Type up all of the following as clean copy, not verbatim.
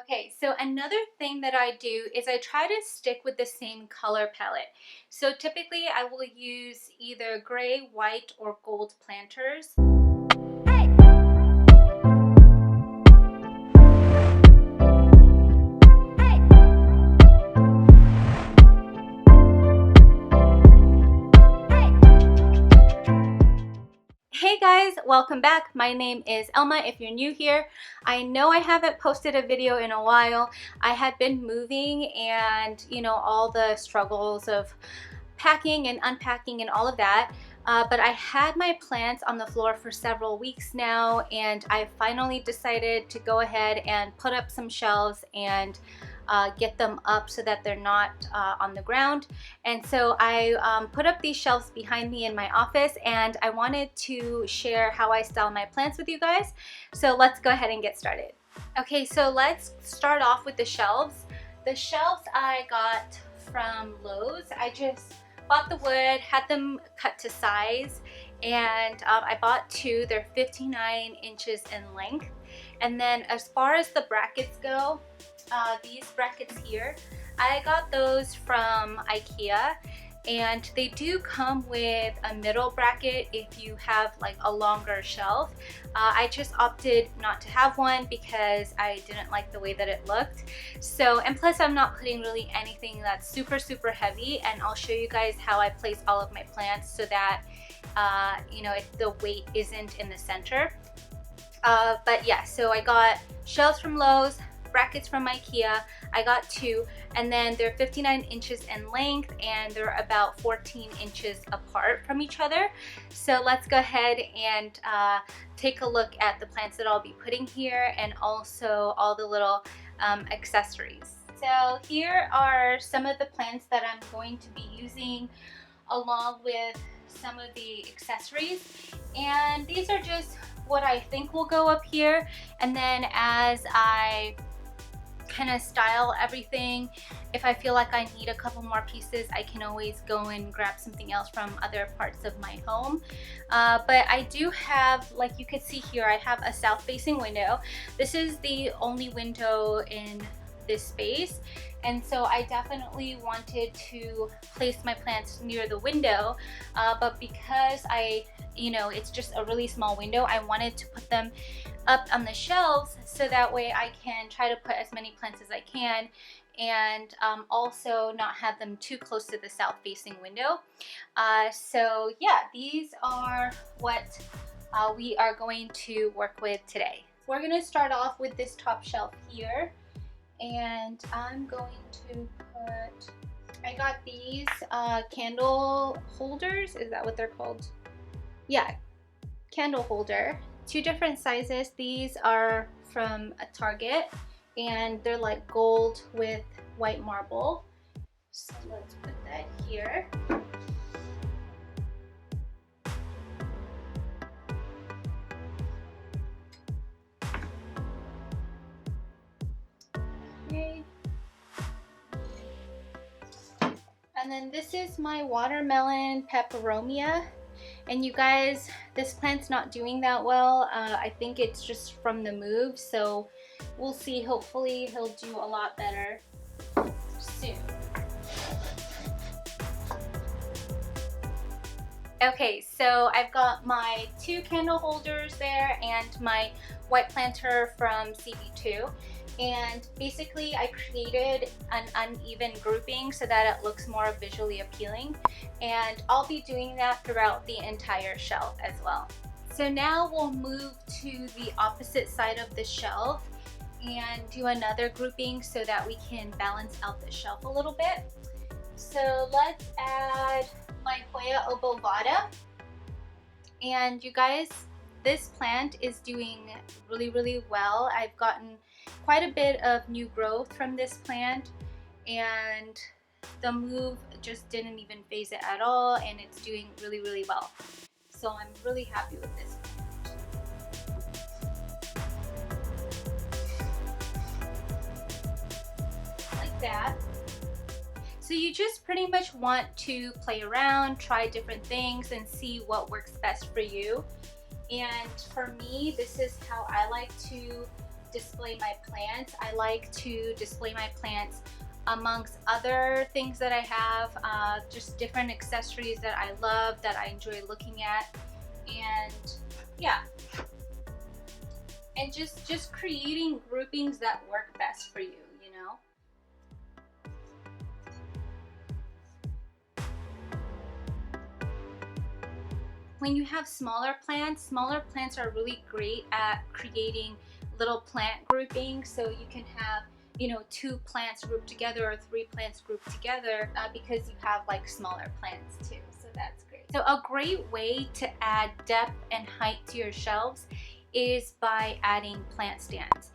Okay, so another thing that I do is I try to stick with the same color palette. So typically I will use either gray, white, or gold planters. Hey guys, welcome back. My name is Elma if you're new here. I know I haven't posted a video in a while. I had been moving and all the struggles of packing and unpacking and all of that. But I had my plants on the floor for several weeks now, and I finally decided to go ahead and put up some shelves and get them up so that they're not on the ground. And so I put up these shelves behind me in my office, and I wanted to share how I style my plants with you guys. So let's go ahead and get started. Okay, so let's start off with the shelves. The shelves I got from Lowe's. I just bought the wood, had them cut to size, and I bought two. They're 59 inches in length. And then as far as the brackets go, these brackets here, I got those from IKEA, and they do come with a middle bracket if you have like a longer shelf. I just opted not to have one because I didn't like the way that it looked. So, and plus I'm not putting really anything that's super heavy, and I'll show you guys how I place all of my plants so that the weight isn't in the center. But yeah, so I got shelves from Lowe's, brackets from IKEA. I got two, and then they're 59 inches in length, and they're about 14 inches apart from each other. So let's go ahead and take a look at the plants that I'll be putting here, and also all the little accessories. So here are some of the plants that I'm going to be using, along with some of the accessories. And these are just what I think will go up here, and then as I kind of style everything, if I feel like I need a couple more pieces, I can always go and grab something else from other parts of my home. But I do have, like you can see here, I have a south facing window. This is the only window in this space, and so I definitely wanted to place my plants near the window, but because it's just a really small window, I wanted to put them up on the shelves so that way I can try to put as many plants as I can, and also not have them too close to the south facing window. So yeah, these are what we are going to work with today. We're going to start off with this top shelf here, and I'm going to I got these candle holders. Is that what they're called? Yeah, candle holder. Two different sizes. These are from a Target, and they're like gold with white marble. So let's put that here. Okay. And then this is my watermelon peperomia. And you guys, this plant's not doing that well. I think it's just from the move, so we'll see. Hopefully he'll do a lot better soon. Okay, so I've got my two candle holders there and my white planter from CB2. And basically I created an uneven grouping so that it looks more visually appealing, and I'll be doing that throughout the entire shelf as well. So now we'll move to the opposite side of the shelf and do another grouping so that we can balance out the shelf a little bit. So let's add my Hoya obovata, and you guys, this plant is doing really well. I've gotten quite a bit of new growth from this plant, and the move just didn't even phase it at all, and it's doing really well. So I'm really happy with this plant. Like that. So you just pretty much want to play around, try different things, and see what works best for you. And for me, this is how I like to display my plants. I like to display my plants amongst other things that I have, just different accessories that I love, that I enjoy looking at, and yeah, and just creating groupings that work best for you, you know? When you have smaller plants are really great at creating little plant groupings. So you can have, you know, 2 plants grouped together or 3 plants grouped together because you have like smaller plants too. So that's great. So a great way to add depth and height to your shelves is by adding plant stands.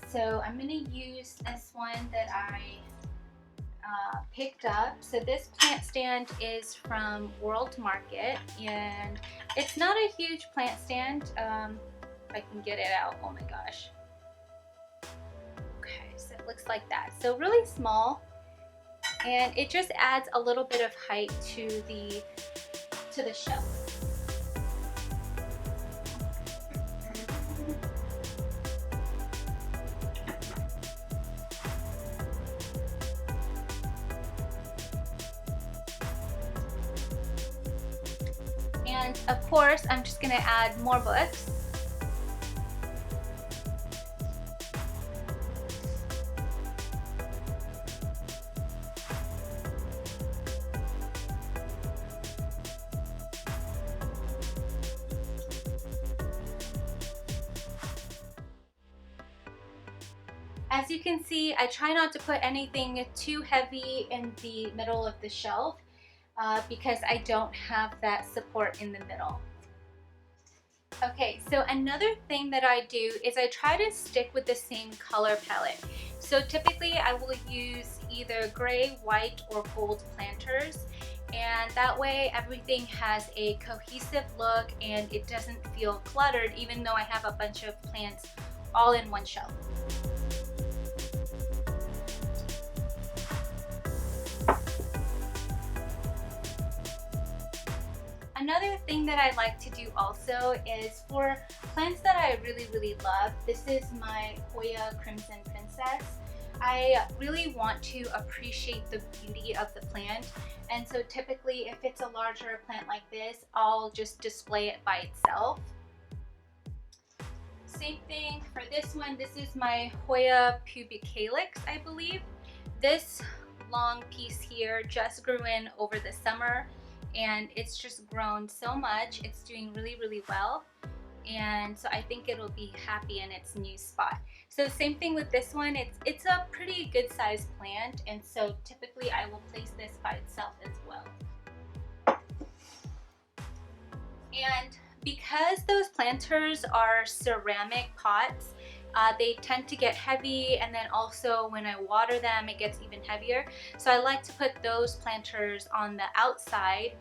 So I'm going to use this one that I picked up. So this plant stand is from World Market, and it's not a huge plant stand. If I can get it out, oh my gosh. Okay, so it looks like that. So really small, and it just adds a little bit of height to the shelf. And of course, I'm just gonna add more books. As you can see, I try not to put anything too heavy in the middle of the shelf because I don't have that support in the middle. Okay, so another thing that I do is I try to stick with the same color palette. So typically I will use either gray, white, or gold planters, and that way everything has a cohesive look and it doesn't feel cluttered, even though I have a bunch of plants all in one shelf. Another thing that I like to do also is for plants that I really love. This is my Hoya Crimson Princess. I really want to appreciate the beauty of the plant, and so typically if it's a larger plant like this, I'll just display it by itself. Same thing for this one. This is my Hoya Pubic Calyx, I believe. This long piece here just grew in over the summer, and it's just grown so much. It's doing really well, and so I think it'll be happy in its new spot. So same thing with this one. It's a pretty good sized plant, and so typically I will place this by itself as well. And because those planters are ceramic pots, they tend to get heavy, and then also when I water them it gets even heavier. So I like to put those planters on the outside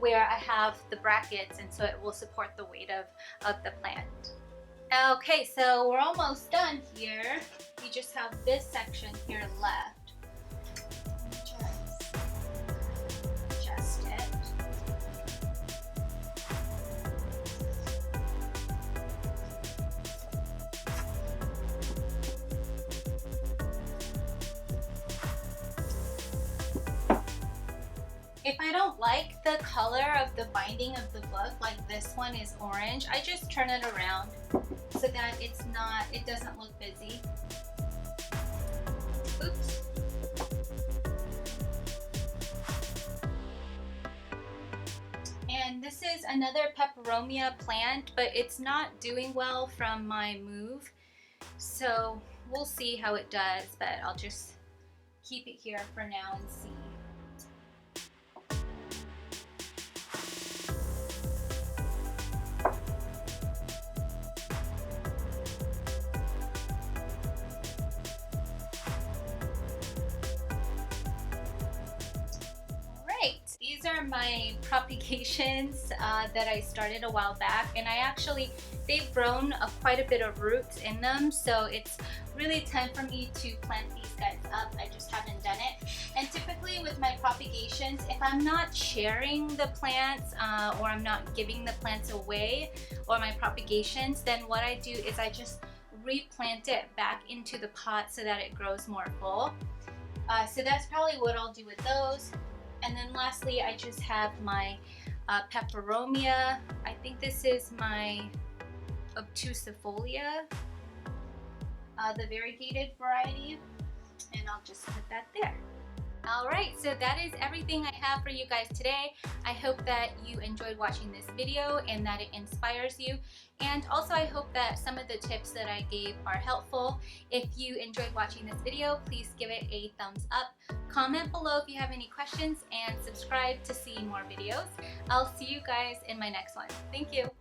where I have the brackets, and so it will support the weight of the plant. Okay, so we're almost done here. We just have this section here left. Just adjust it. If I don't like the color of the binding of the book, like this one is orange, I just turn it around so that it doesn't look busy. Oops. And this is another peperomia plant, but it's not doing well from my move. So we'll see how it does, but I'll just keep it here for now and see. These are my propagations that I started a while back, and they've grown quite a bit of roots in them, so it's really time for me to plant these guys up. I just haven't done it. And typically with my propagations, if I'm not sharing the plants or I'm not giving the plants away or my propagations, then what I do is I just replant it back into the pot so that it grows more full. So that's probably what I'll do with those. And then lastly, I just have my peperomia. I think this is my obtusifolia, the variegated variety, and I'll just put that there. Alright, so that is everything I have for you guys today. I hope that you enjoyed watching this video and that it inspires you. And also I hope that some of the tips that I gave are helpful. If you enjoyed watching this video, please give it a thumbs up. Comment below if you have any questions and subscribe to see more videos. I'll see you guys in my next one. Thank you.